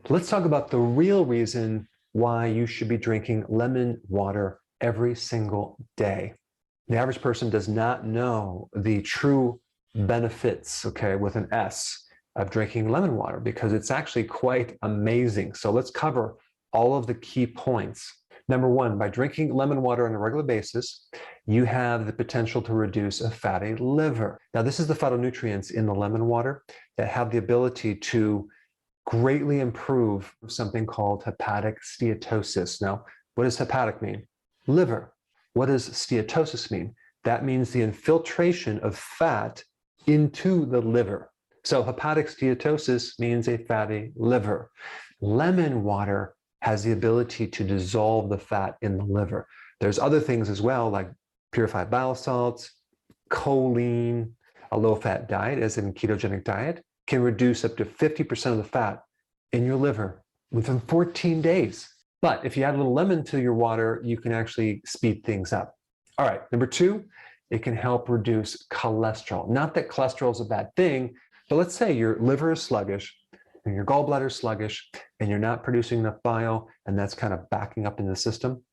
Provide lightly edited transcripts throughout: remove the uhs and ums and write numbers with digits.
Let's talk about the real reason why you should be drinking lemon water every single day. The average person does not know the true benefits, okay, with an S, of drinking lemon water because it's actually quite amazing. So let's cover all of the key points. Number one, by drinking lemon water on a regular basis, you have the potential to reduce a fatty liver. Now, this is the phytonutrients in the lemon water that have the ability to greatly improve something called hepatic steatosis. Now, what does hepatic mean? Liver. What does steatosis mean? That means the infiltration of fat into the liver. So hepatic steatosis means a fatty liver. Lemon water has the ability to dissolve the fat in the liver. There's other things as well, like purified bile salts, choline. A low-fat diet, as in ketogenic diet, can reduce up to 50% of the fat in your liver within 14 days. But if you add a little lemon to your water, you can actually speed things up. All right, number two, it can help reduce cholesterol. Not that cholesterol is a bad thing, but let's say your liver is sluggish and your gallbladder is sluggish and you're not producing enough bile and that's kind of backing up in the system.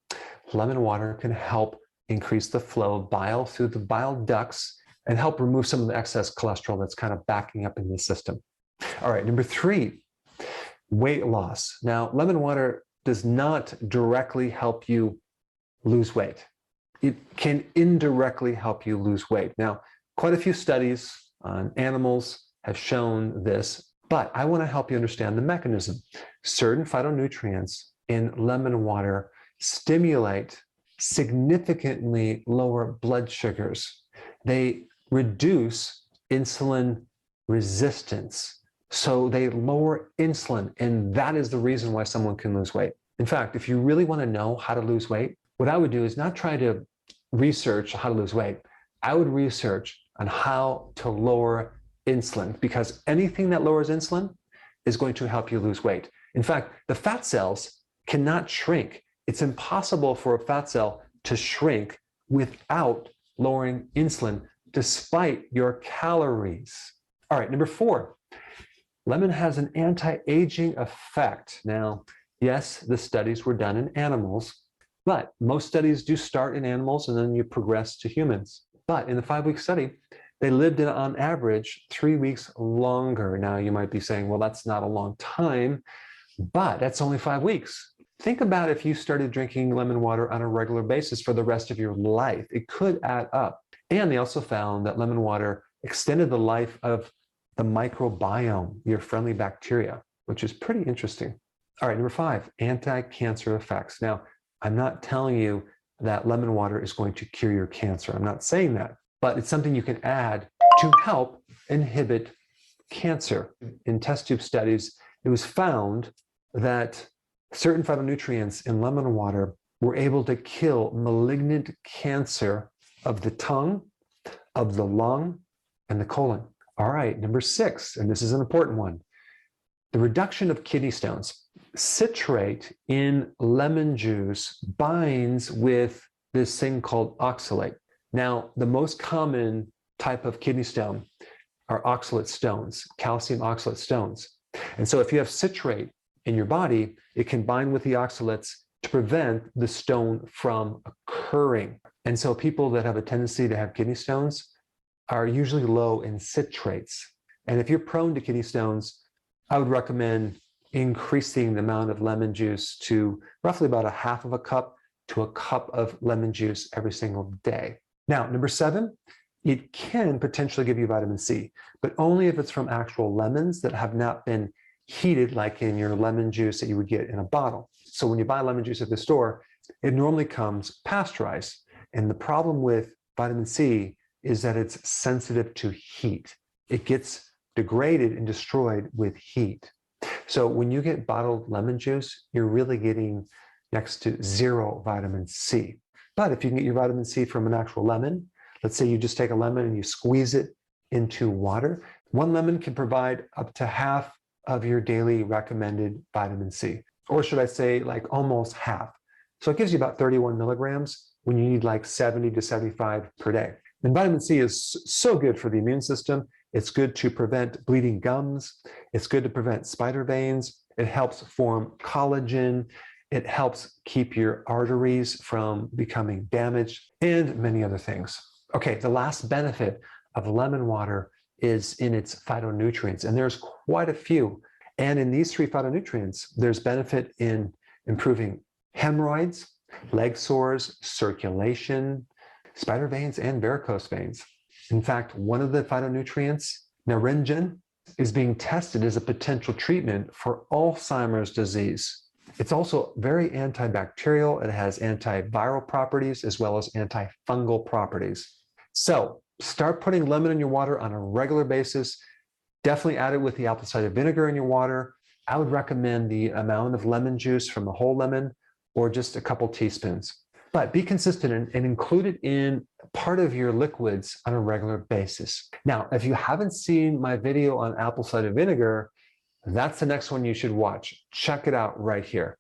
Lemon water can help increase the flow of bile through the bile ducts and help remove some of the excess cholesterol that's kind of backing up in the system. All right, number three, weight loss. Now, lemon water does not directly help you lose weight. It can indirectly help you lose weight. Now, quite a few studies on animals have shown this, but I want to help you understand the mechanism. Certain phytonutrients in lemon water stimulate significantly lower blood sugars. They reduce insulin resistance. So they lower insulin, and that is the reason why someone can lose weight. In fact, if you really want to know how to lose weight, what I would do is not try to research how to lose weight. I would research on how to lower insulin, because anything that lowers insulin is going to help you lose weight. In fact, the fat cells cannot shrink. It's impossible for a fat cell to shrink without lowering insulin, despite your calories. All right, number four, lemon has an anti-aging effect. Now, yes, the studies were done in animals, but most studies do start in animals and then you progress to humans. But in the 5-week study, they lived in, on average, 3 weeks longer. Now, you might be saying, well, that's not a long time, but that's only 5 weeks. Think about if you started drinking lemon water on a regular basis for the rest of your life. It could add up. And they also found that lemon water extended the life of the microbiome, your friendly bacteria, which is pretty interesting. All right, number five, anti-cancer effects. Now, I'm not telling you that lemon water is going to cure your cancer. I'm not saying that, but it's something you can add to help inhibit cancer. In test tube studies, it was found that certain phytonutrients in lemon water were able to kill malignant cancer of the tongue, of the lung, and the colon. All right, number six, and this is an important one, the reduction of kidney stones. Citrate in lemon juice binds with this thing called oxalate. Now, the most common type of kidney stone are oxalate stones, calcium oxalate stones. And so if you have citrate in your body, it can bind with the oxalates to prevent the stone from occurring. And so people that have a tendency to have kidney stones are usually low in citrates. And if you're prone to kidney stones, I would recommend increasing the amount of lemon juice to roughly about 1/2 cup to a cup of lemon juice every single day. Now, number seven, it can potentially give you vitamin C, but only if it's from actual lemons that have not been heated, like in your lemon juice that you would get in a bottle. So when you buy lemon juice at the store, it normally comes pasteurized. And the problem with vitamin C is that it's sensitive to heat. It gets degraded and destroyed with heat. So when you get bottled lemon juice, you're really getting next to zero vitamin C. But if you can get your vitamin C from an actual lemon, let's say you just take a lemon and you squeeze it into water, one lemon can provide up to half of your daily recommended vitamin C. Or should I say like almost half. So it gives you about 31 milligrams when you need like 70 to 75 per day. And vitamin C is so good for the immune system. It's good to prevent bleeding gums. It's good to prevent spider veins. It helps form collagen. It helps keep your arteries from becoming damaged, and many other things. Okay, the last benefit of lemon water is in its phytonutrients, and there's quite a few. And in these 3 phytonutrients, there's benefit in improving hemorrhoids, leg sores, circulation, spider veins, and varicose veins. In fact, one of the phytonutrients, naringin, is being tested as a potential treatment for Alzheimer's disease. It's also very antibacterial. It has antiviral properties as well as antifungal properties. So start putting lemon in your water on a regular basis. Definitely add it with the apple cider vinegar in your water. I would recommend the amount of lemon juice from a whole lemon or just a couple teaspoons. But be consistent and include it in part of your liquids on a regular basis. Now, if you haven't seen my video on apple cider vinegar, that's the next one you should watch. Check it out right here.